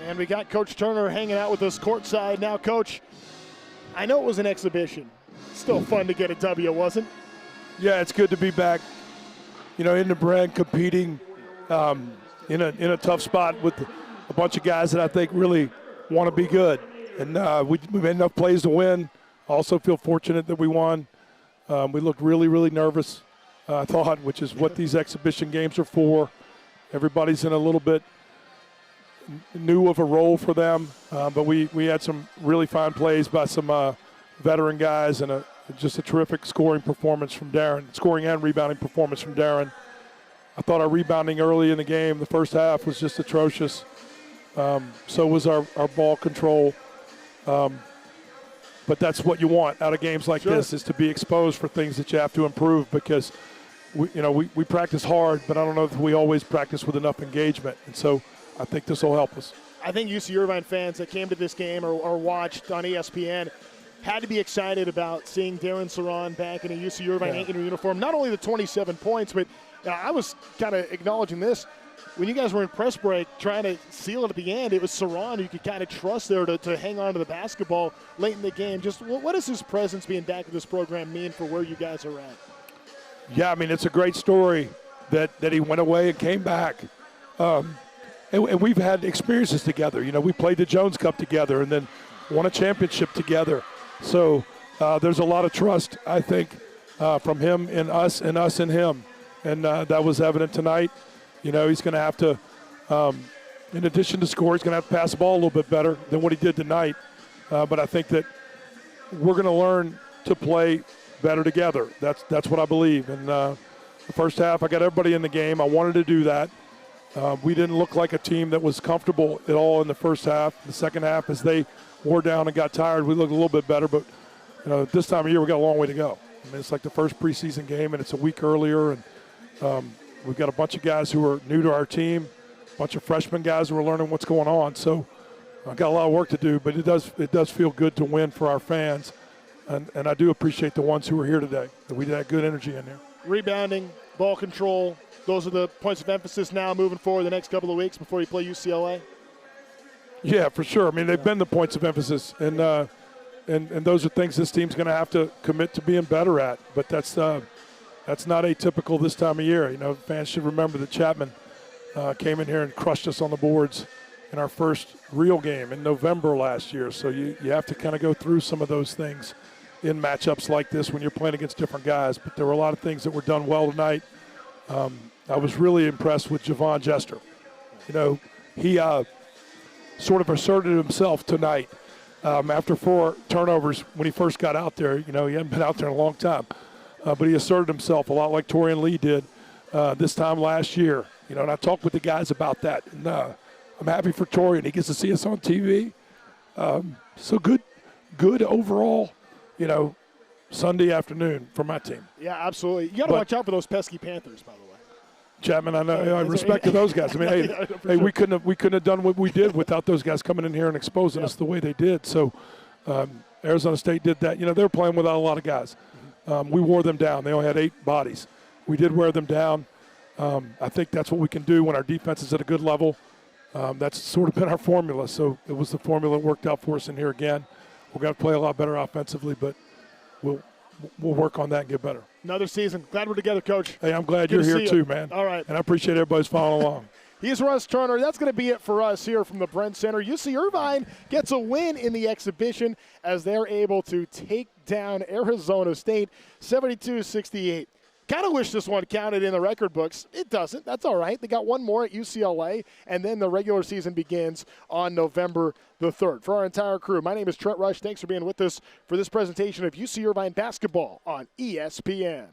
And we got Coach Turner hanging out with us courtside. Now, Coach, I know it was an exhibition. Still fun to get a W, wasn't it? Yeah, it's good to be back, in the brand, competing in a tough spot with a bunch of guys that I think really want to be good. And we made enough plays to win. Also feel fortunate that we won. We looked really, really nervous, I thought, which is what these exhibition games are for. Everybody's in a little bit new of a role for them, but we had some really fine plays by some veteran guys and just a terrific scoring performance from Derin, scoring and rebounding performance from Derin. I thought our rebounding early in the game, the first half, was just atrocious. So was our ball control. But that's what you want out of games like this, is to be exposed for things that you have to improve, because we practice hard, but I don't know if we always practice with enough engagement. And so I think this will help us. I think UC Irvine fans that came to this game or watched on ESPN had to be excited about seeing Derin Saran back in a UC Irvine 8 uniform. Not only the 27 points, but I was kind of acknowledging this. When you guys were in press break trying to seal it at the end, it was Saran you could kind of trust there to hang on to the basketball late in the game. Just what does his presence being back at this program mean for where you guys are at? Yeah, I mean, it's a great story that he went away and came back. And we've had experiences together. We played the Jones Cup together and then won a championship together. So there's a lot of trust, I think, from him in us and us in him. And that was evident tonight. He's going to have to, in addition to score, he's going to have to pass the ball a little bit better than what he did tonight. But I think that we're going to learn to play better together. That's what I believe. And the first half, I got everybody in the game. I wanted to do that. We didn't look like a team that was comfortable at all in the first half. The second half, as they wore down and got tired, we looked a little bit better. But this time of year, we got a long way to go. I mean, it's like the first preseason game, and it's a week earlier. And we've got a bunch of guys who are new to our team, a bunch of freshman guys who are learning what's going on. So I've got a lot of work to do, but it does feel good to win for our fans. And I do appreciate the ones who are here today. We had good energy in there. Rebounding, ball control, those are the points of emphasis now moving forward the next couple of weeks before you play UCLA? Yeah, for sure. I mean, they've been the points of emphasis. And those are things this team's going to have to commit to being better at. But that's not atypical this time of year. Fans should remember that Chapman came in here and crushed us on the boards in our first real game in November last year. So you have to kind of go through some of those things in matchups like this when you're playing against different guys. But there were a lot of things that were done well tonight. I was really impressed with Javon Jester. He sort of asserted himself tonight after 4 turnovers when he first got out there. He hadn't been out there in a long time. But he asserted himself a lot like Torian Lee did this time last year. And I talked with the guys about that. And I'm happy for Torian. He gets to see us on TV. So good overall, Sunday afternoon for my team. Yeah, absolutely. You got to watch out for those pesky Panthers, by the way. Chapman, I know. I respect to those guys. I mean, hey, we couldn't have done what we did without those guys coming in here and exposing us the way they did. So Arizona State did that. They were playing without a lot of guys. We wore them down. They only had 8 bodies. We did wear them down. I think that's what we can do when our defense is at a good level. That's sort of been our formula. So it was the formula that worked out for us in here again. We're going to play a lot better offensively, but we'll work on that and get better. Another season. Glad we're together, Coach. Hey, I'm glad you're here too, man. All right. And I appreciate everybody's following along. He's Russ Turner. That's going to be it for us here from the Brent Center. UC Irvine gets a win in the exhibition as they're able to take down Arizona State 72-68. Kind of wish this one counted in the record books. It doesn't. That's all right. They got one more at UCLA, and then the regular season begins on November the 3rd. For our entire crew, my name is Trent Rush. Thanks for being with us for this presentation of UC Irvine basketball on ESPN.